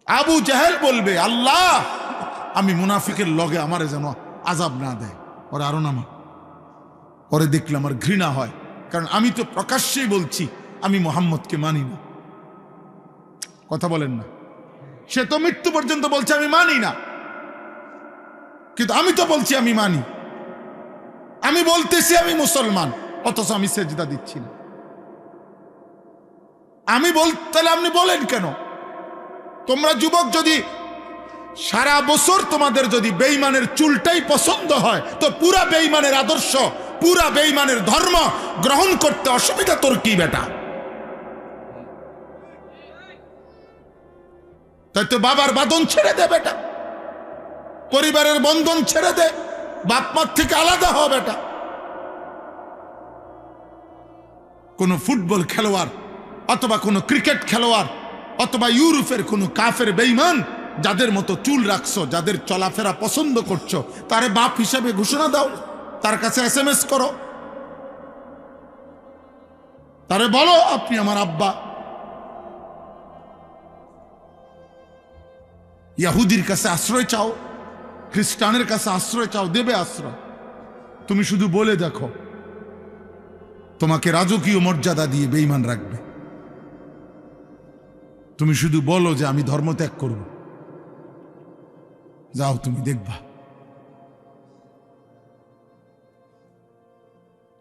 আবু জাহেল বলবে, আল্লাহ আমি মুনাফিকের লগে আমারে যেন আযাব না দেয়। ওরা আরো নামা, পরে দেখলে আমার ঘৃণা হয়, কারণ আমি তো প্রকাশ্যেই বলছি আমি মুহাম্মদকে মানি না। কথা বলেন না? সে তো মৃত্যু পর্যন্ত বলছে আমি মানি না, কিন্তু আমি তো বলছি আমি মানি। আমি বলতেছি আমি মুসলমান, অথচ আমি সেজদা দিচ্ছি না। তাহলে আপনি বলেন কেন? তোমরা যুবক যদি সারা বছর তোমাদের যদি বেঈমানের চুলটাই পছন্দ হয়, তো পুরা বেঈমানের আদর্শ, পুরা বেঈমানের ধর্ম গ্রহণ করতে অসুবিধা তোর কি বেটা? তাই তো বাবার বাঁধন ছেড়ে দে বেটা, পরিবারের বন্ধন ছেড়ে দে, বাপ মার থেকে আলাদা হ বেটা। কোন ফুটবল খেলোয়াড় অথবা কোন ক্রিকেট খেলোয়াড় অথবা ইউরোপের কোন কাফের বেঈমান যাদের মতো চুল রাখছো, যাদের চলাফেরা পছন্দ করছো, তারে বাপ হিসেবে ঘোষণা দাও, তার কাছে SMS করো, তারে বলো আপনি আমার আব্বা। ইহুদির কাছে আশ্রয় চাও, খ্রিস্টানের কাছে আশ্রয় চাও, দেবে আশ্রয়। তুমি শুধু বলে দেখো, তোমাকে রাজকীয় মর্যাদা দিয়ে বেঈমান রাখবে। তুমি শুধু বলো যে আমি ধর্ম ত্যাগ করব, যাও তুমি দেখবা।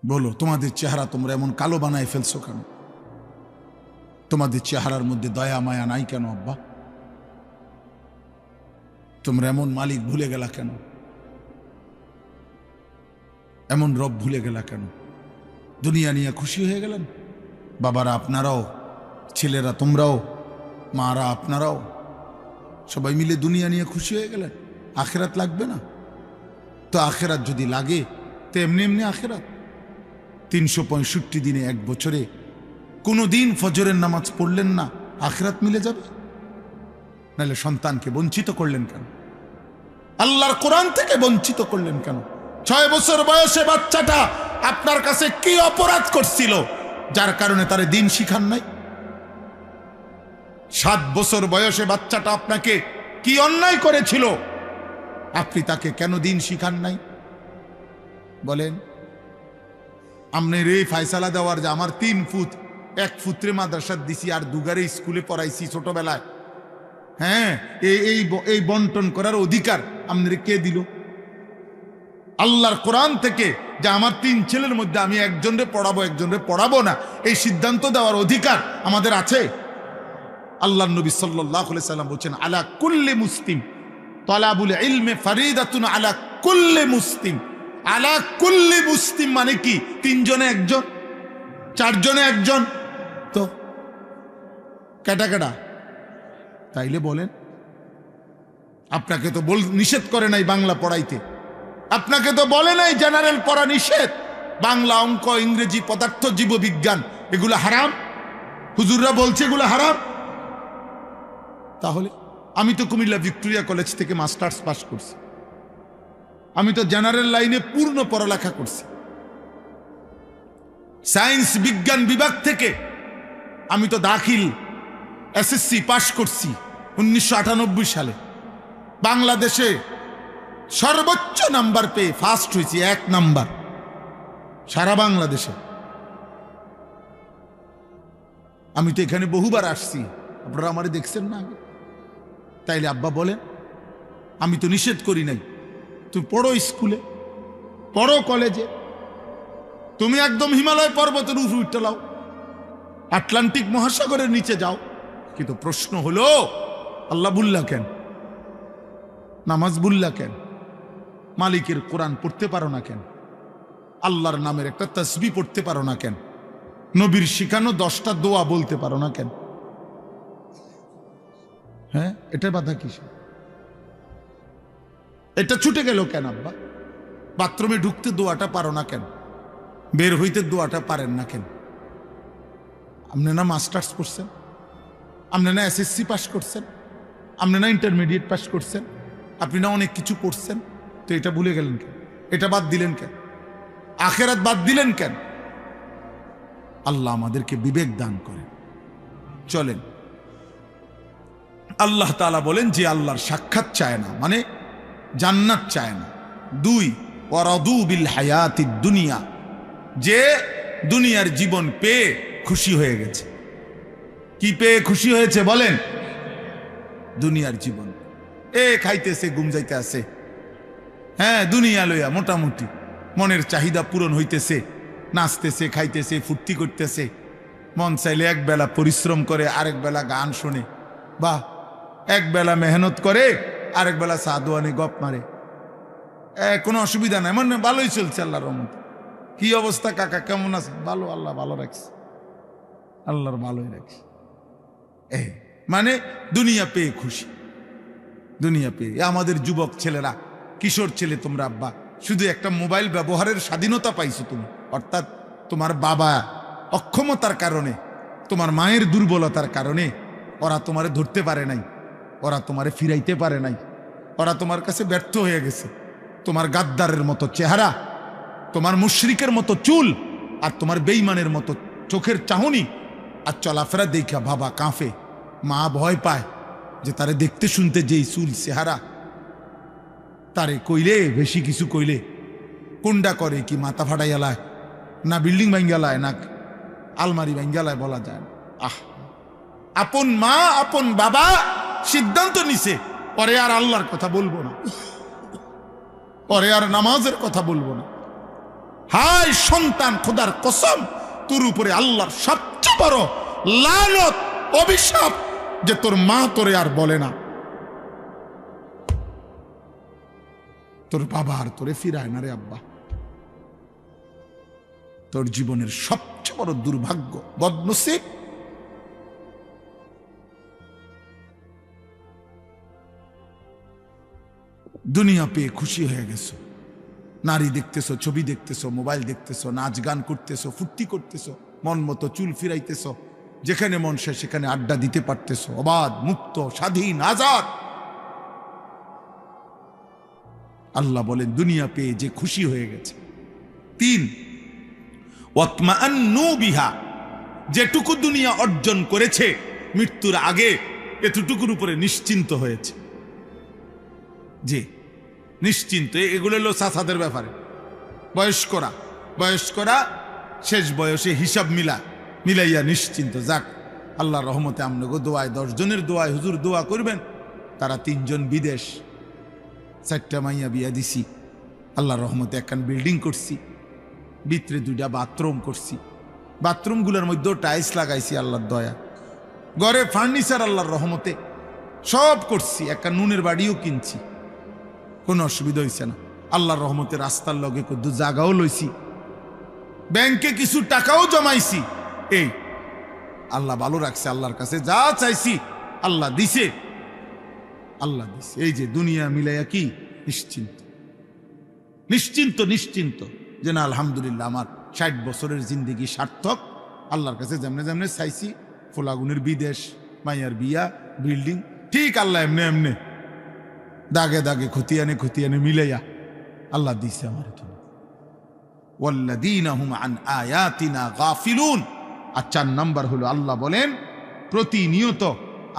বলো তোমাদের চেহারা তোমরা এমন কালো বানায় ফেলছো কেন? তোমাদের চেহারার মধ্যে দয়া মায়া নাই কেন আব্বা? তোমরা এমন মালিক ভুলে গেলা কেন? এমন রব ভুলে গেলা কেন? দুনিয়া নিয়ে খুশি হয়ে গেলেন? বাবারা আপনারাও, ছেলেরা তোমরাও, মারা আপনারাও, সবাই মিলে দুনিয়া নিয়ে খুশি হয়ে গেলেন। আখেরাত লাগবে না তো? আখেরাত যদি লাগে তো এমনি এমনি আখেরাত। 365 দিনে, এক বছরে কোনো দিন ফজরের নামাজ পড়লেন না, আখেরাত মিলে যাবে? নাহলে সন্তানকে বঞ্চিত করলেন কেন? আল্লাহর কোরআন থেকে বঞ্চিত করলেন কেন? 6 বছর বয়সে বাচ্চাটা আপনার কাছে কি অপরাধ করছিল যার কারণে তারে দিন শিখান নাই? 7 বছর বয়সে বাচ্চাটা আপনাকে কি অন্যায় করেছিল, আপনি তাকে কেন দিন শিখান নাই? বলেন। আপনার এই ফায়সালা দেওয়ার যে আমার 3 ফুট, 1 ফুটরে মাদ্রাসার দিছি আর 2 গারে স্কুলে পড়াইছি ছোটবেলায়, হ্যাঁ, এই বন্টন করার অধিকার আপনার কে দিল? আল্লাহর কোরআন থেকে যে আমার 3 ছেলের মধ্যে আমি একজনরে পড়াবো একজনরে পড়াবো না, এই সিদ্ধান্ত দেওয়ার অধিকার আমাদের আছে? আল্লাহর নবী সাল্লাল্লাহু আলাইহি সাল্লাম বলেন, আলা কুল্লি মুসলিম তালাবুল ইলমি ফারিদাতুন আলা কুল্লি মুসলিম। আলা কুল্লি মুসলিম মানে কি? 3 জনে একজন, 4 জনে একজন, তো কেটা কেটা? তাইলে বলেন। আপনাকে তো নিষেধ করে নাই বাংলা পড়াইতে, আপনাকে তো বলে নাই জেনারেল পড়া নিষেধ, বাংলা, অঙ্ক, ইংরেজি, পদার্থ, জীববিজ্ঞান এগুলো হারাম? হুজুররা বলছে এগুলো হারাম। তাহলে আমি তো কুমিল্লা ভিক্টোরিয়া কলেজ থেকে মাস্টার্স পাস করছি, আমি তো জেনারেল লাইনে পূর্ণ পড়ালেখা করছি। সায়েন্স বিজ্ঞান বিভাগ থেকে আমি তো দাখিল SSC পাস করছি 1998 সালে। বাংলাদেশে সর্বোচ্চ নাম্বার পেয়ে ফার্স্ট হয়েছি, 1 নাম্বার সারা বাংলাদেশে। আমি তো এখানে বহুবার আসছি, আপনারা আমারে দেখছেন না? তাইলে আব্বা বলেন, আমি তো নিষেধ করি নাই, তুমি পড়ো স্কুলে, পড়ো কলেজে, তুমি একদম হিমালয় পর্বতের উপরে উঠতে লাও, আটলান্টিক মহাসাগরের নিচে যাও। কিন্তু প্রশ্ন হলো, আল্লাহ বুল্লা কেন? নামাজ বুল্লা কেন? মালিকের কোরআন পড়তে পারো না কেন? আল্লাহর নামের একটা তাসবিহ পড়তে পারো না কেন? নবীর শিখানো 10টা দোয়া বলতে পারো না কেন? হ্যাঁ, এটা বাধা কিসে? এটা ছুটে গেল কেন আব্বা? বাথরুমে ঢুকতে দোয়াটা পারো না কেন? বের হইতে দোয়াটা পারেন না কেন? আপনি না মাস্টার্স করছেন, আপনি না SSC পাস করছেন, আপনি না ইন্টারমিডিয়েট পাস করছেন, আপনি না অনেক কিছু করছেন, তো এটা ভুলে গেলেন কেন? এটা বাদ দিলেন কেন? আখেরাত বাদ দিলেন কেন? আল্লাহ আমাদেরকে বিবেক দান করেন। চলেন আল্লাহ তাআলা বলেন যে আল্লাহর সাক্ষাৎ চায় না, মানে জান্নাত চায় না। 2 ওয়ারাদু বিল হায়াতিদ দুনিয়া, যে দুনিয়ার জীবন পেয়ে খুশি হয়ে গেছে। কি পেয়ে খুশি হয়েছে বলেন? দুনিয়ার জীবন। খাইতেছে, ঘুম যাইতে আছে, হ্যাঁ দুনিয়া লইয়া মোটামুটি মনের চাহিদা পূরণ হইতেছে, নাচতেছে, খাইতেছে, ফুর্তি করতেছে। মন চাইলে এক বেলা পরিশ্রম করে, আরেক বেলা গান শোনে, বা এক বেলা মেহনত করে, আরেক বেলা সাদোয়ানে গপ মারে। কোনো অসুবিধা নাই, মানে ভালোই চলছে আল্লাহর রহমতে। কি অবস্থা কাকা, কেমন আছে? ভালো, আল্লাহ ভালো রাখছে, আল্লাহর ভালোই রাখছে। মানে দুনিয়া পেয়ে খুশি, দুনিয়া পেয়ে। আমাদের যুবক ছেলেরা, কিশোর ছেলে, তোমরা আব্বা শুধু একটা মোবাইল ব্যবহারের স্বাধীনতা পাইছো তুমি, অর্থাৎ তোমার বাবা অক্ষমতার কারণে, তোমার মায়ের দুর্বলতার কারণে ওরা তোমারে ধরতে পারে নাই, ওরা তোমারে ফিরাইতে পারে নাই, ওরা তোমার কাছে ব্যর্থ হয়ে গেছে। তোমার গাদ্দারের মতো চেহারা, তোমার মুশরিকের মতো চুল, আর তোমার বেঈমানের মতো চোখের চাহনি আর চলাফেরা দেখা বাবা কাঁপে, মা ভয় পায় যে তারে দেখতে শুনতে যেই চুল চেহারা, তারে কইলে বেশি কিছু কইলে কোনটা করে কি মাথা ফাটাইয়ালায়, না বিল্ডিং ভাঙ্গালায়, না আলমারি ভাঙ্গালায় বলা যায় না। আপন মা আপন বাবা সিদ্ধান্ত নিছে পরে আর আল্লাহর কথা বলবো না, পরে আর নামাজের কথা বলবো না। হায় সন্তান, খোদার কসম, তোর উপরে আল্লাহর সবচেয়ে বড় লানত, অভিশাপ যে তোর মা তোরে আর বলে না, তোর বাবা আর তোরে ফিরায় না রে আব্বা। তোর জীবনের সবচেয়ে বড় দুর্ভাগ্য, বদনসিব। দুনিয়া পেয়ে খুশি হয়ে গেছো, নারী দেখতেছো, ছবি দেখতেছো, মোবাইল দেখতেছো, নাচ গান করতেছো, ফুর্তি করতেছো, মন মতো চুল ফিরাইতেছো, যেখানে মন সে সেখানে আড্ডা দিতে পারতেছো, অবাধ, মুক্ত, স্বাধীন, আজাদ। আল্লাহ বলেন দুনিয়া পেয়ে যে খুশি হয়ে গেছে। 3 ওয়াতমাআন্নু বিহা, যেটুকু দুনিয়া অর্জন করেছে মৃত্যুর আগে এতটুকুর উপরে নিশ্চিন্ত হয়েছে। যে নিশ্চিন্ত, এগুলো হলো চাচাদের ব্যাপারে। বয়স্করা শেষ বয়সে হিসাব মিলাইয়া নিশ্চিন্ত। যাক, আল্লাহর রহমতে আমনগো দোয়ায়, 10 জনের দোয়ায় হুজুর দোয়া করবেন, তারা 3 জন বিদেশ, 4টা মাইয়া বিয়া দিছি, আল্লাহর রহমতে একখান বিল্ডিং করছি, ভিতরে 2টা বাথরুম করছি, বাথরুমগুলোর মধ্যেও টাইলস লাগাইছি আল্লাহর দয়া, ঘরে ফার্নিচার আল্লাহর রহমতে সব করছি, একটা নুনের বাড়িও কিনছি, কোনো অসুবিধা হয়েছে না। আল্লাহর রহমতে রাস্তার লগে কদ্দু জায়গাও লইছি, ব্যাংকে কিছু টাকাও জমাইছি। এই আল্লাহ ভালো রাখছে, আল্লাহর কাছে যা চাইছি আল্লাহ দিছে, আল্লাহ দিছে। এই যে দুনিয়া মিলাইয়া কি নিশ্চিন্ত, নিশ্চিন্ত, নিশ্চিন্ত যে না আলহামদুলিল্লাহ আমার 60 বছরের জিন্দেগি সার্থক। আল্লাহর কাছে যেমনে যেমনে চাইছি, ফোলাগুনের বিদেশ, মাইয়ার বিয়া, বিল্ডিং, ঠিক আল্লাহ এমনে এমনে দাগে দাগে খতিয়ানে মিলাইয়া আল্লাহ দিছে আমার। ওয়াল্লাযীনা হুম আন আয়াতিনা গাফিলুন। আর 4 নাম্বার হলো আল্লাহ বলেন প্রতিনিয়ত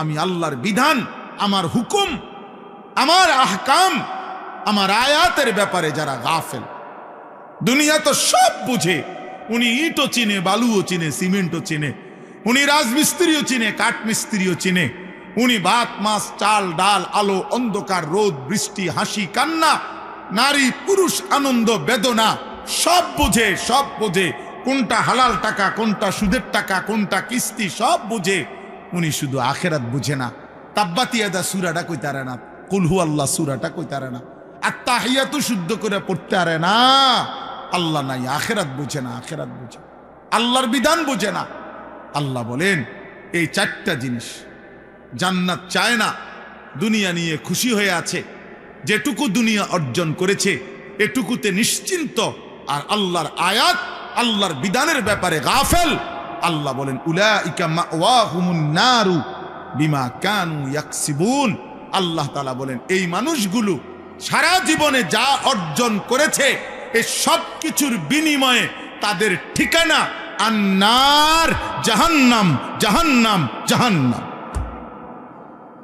আমি আল্লাহর বিধান, আমার হুকুম, আমার আহকাম, আমার আয়াতের ব্যাপারে যারা গাফেল। দুনিয়া তো সব বুঝে, উনি ইটও চিনে, বালুও চিনে, সিমেন্টও চিনে, উনি রাজমিস্ত্রিও চিনে, কাঠমিস্ত্রিও চিনে, উনি ভাত মাছ চাল ডাল, আলো অন্ধকার, রোদ বৃষ্টি, হাসি কান্না, নারী পুরুষ, আনন্দ বেদনা সব বুঝে, সব বুঝে। কোনটা হালাল টাকা, কোনটা সুদের টাকা, কোনটা কিস্তি, সব বুঝে। উনি শুধু আখেরাত বুঝে না। তাব্বাতিয়াদা সূরাটা কইতারে না, কুল হু আল্লাহ সূরাটা কইতারে না, আত্তাহিয়াতু শুদ্ধ করে পড়তে পারে না। আল্লাহ নাই, আখেরাত বুঝে না, আখেরাত বুঝে, আল্লাহর বিধান বুঝে না। আল্লাহ বলেন এই 4টা জিনিস, জান্নাত চায় না, দুনিয়া নিয়ে খুশি হয়ে আছে, যেটুকু দুনিয়া অর্জন করেছে এটুকুতে নিশ্চিন্ত, আর আল্লাহর আয়াত, আল্লাহর বিধানের ব্যাপারে গাফেল। আল্লাহ বলেন উলাইকা মাওয়াহুমুন নারু বিমা কানু ইয়াকসিবুন। আল্লাহ তাআলা বলেন এই মানুষগুলো সারা জীবনে যা অর্জন করেছে এই সব কিছুর বিনিময়ে তাদের ঠিকানা আন্নার, জাহান্নাম, জাহান্নাম, জাহান্নাম।